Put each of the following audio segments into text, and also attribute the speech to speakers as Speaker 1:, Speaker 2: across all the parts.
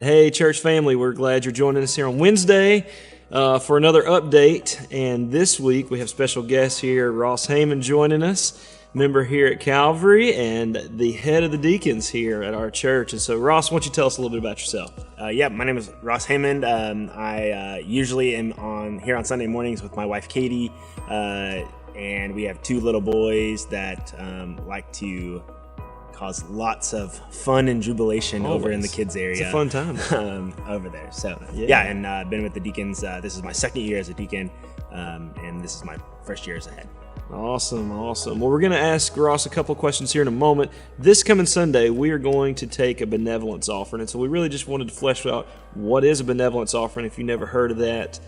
Speaker 1: Hey, church family, we're glad you're joining us here on Wednesday for another update. And this week we have special guests here, Ross Haymond joining us, member here at Calvary and the head of the Deacons here at our church. And so, Ross, why don't you tell us a little bit about yourself?
Speaker 2: My name is Ross Haymond. I usually am here on Sunday mornings with my wife, Katie, and we have two little boys that like to cause lots of fun and jubilation over in the kids area.
Speaker 1: It's a fun time
Speaker 2: over there. So and I've been with the Deacons. This is my second year as a deacon, and this is my first year as a head.
Speaker 1: Awesome. Well, we're going to ask Ross a couple of questions here in a moment. This coming Sunday, we are going to take a benevolence offering, and so we really just wanted to flesh out what is a benevolence offering if you never heard of that.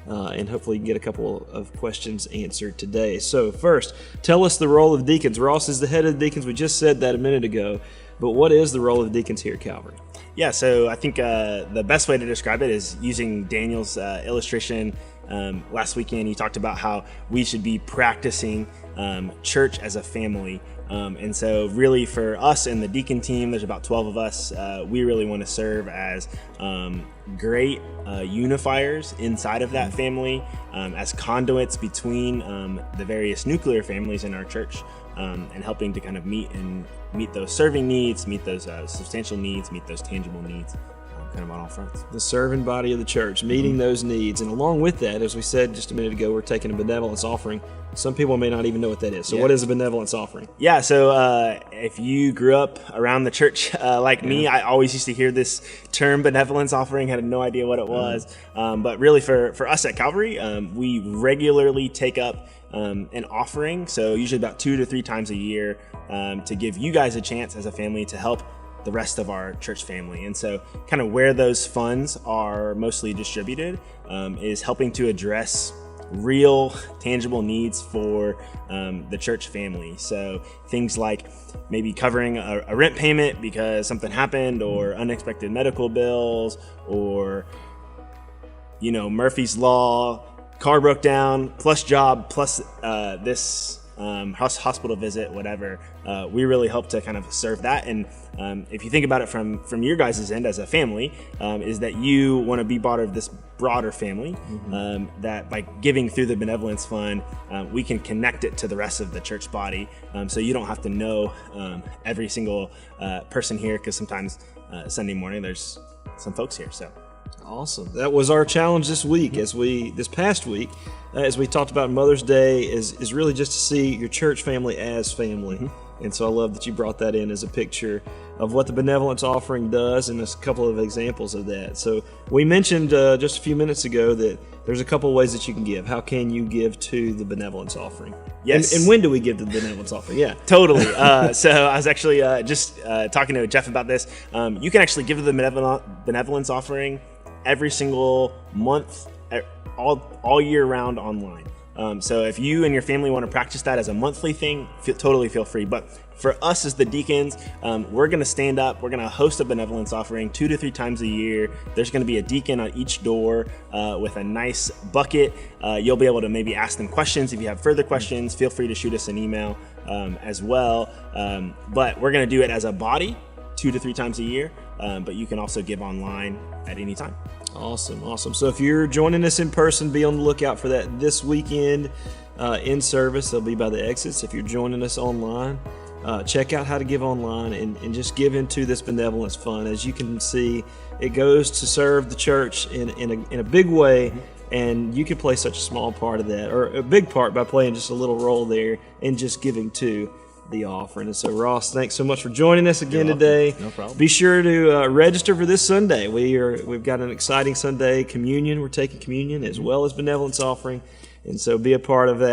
Speaker 1: And hopefully you can get a couple of questions answered today. So first, tell us the role of the deacons. Ross is the head of the deacons. We just said that a minute ago. But what is the role of the deacons here at Calvary?
Speaker 2: Yeah, so I think the best way to describe it is using Daniel's illustration. Last weekend, he talked about how we should be practicing church as a family. And so really for us and the deacon team, there's about 12 of us. We really want to serve as great unifiers inside of that family, as conduits between the various nuclear families in our church, and helping to kind of meet those serving needs, meet those substantial needs, meet those tangible needs. Kind of on all fronts.
Speaker 1: The serving body of the church, meeting those needs. And along with that, as we said just a minute ago, we're taking a benevolence offering. Some people may not even know what that is. So what is a benevolence offering?
Speaker 2: Yeah, so if you grew up around the church like me, I always used to hear this term benevolence offering, had no idea what it was. But really for us at Calvary, we regularly take up an offering, so usually about 2 to 3 times a year, to give you guys a chance as a family to help the rest of our church family. And so kind of where those funds are mostly distributed is helping to address real tangible needs for the church family. So things like maybe covering a rent payment because something happened, or unexpected medical bills, or Murphy's Law, car broke down, plus job, plus this hospital visit, whatever. We really hope to kind of serve that. And if you think about it from your guys' end as a family, is that you want to be part of this broader family, that by giving through the benevolence fund, we can connect it to the rest of the church body. So you don't have to know every single person here, because sometimes Sunday morning there's some folks here. So
Speaker 1: awesome. That was our challenge this week, this past week, as we talked about Mother's Day, is really just to see your church family as family. And so I love that you brought that in as a picture of what the benevolence offering does, and a couple of examples of that. So we mentioned just a few minutes ago that there's a couple of ways that you can give. How can you give to the benevolence offering?
Speaker 2: Yes.
Speaker 1: And when do we give to the benevolence offering? Yeah.
Speaker 2: Totally. So I was actually just talking to Jeff about this. You can actually give the benevolence offering every single month, all year round online. So if you and your family want to practice that as a monthly thing, totally feel free. But for us as the deacons, we're going to stand up. We're going to host a benevolence offering 2 to 3 times a year. There's going to be a deacon on each door with a nice bucket. You'll be able to maybe ask them questions. If you have further questions, feel free to shoot us an email as well. But we're going to do it as a body 2 to 3 times a year. But you can also give online at any time.
Speaker 1: Awesome. So if you're joining us in person, be on the lookout for that this weekend in service. They'll be by the exits. If you're joining us online, check out how to give online and just give into this benevolence fund. As you can see, it goes to serve the church in a big way, and you can play such a small part of that, or a big part by playing just a little role there and just giving to the offering. And so, Ross, thanks so much for joining us again today.
Speaker 2: No problem.
Speaker 1: Be sure to register for this Sunday. We've got an exciting Sunday communion. We're taking communion as well as benevolence offering, and so be a part of that.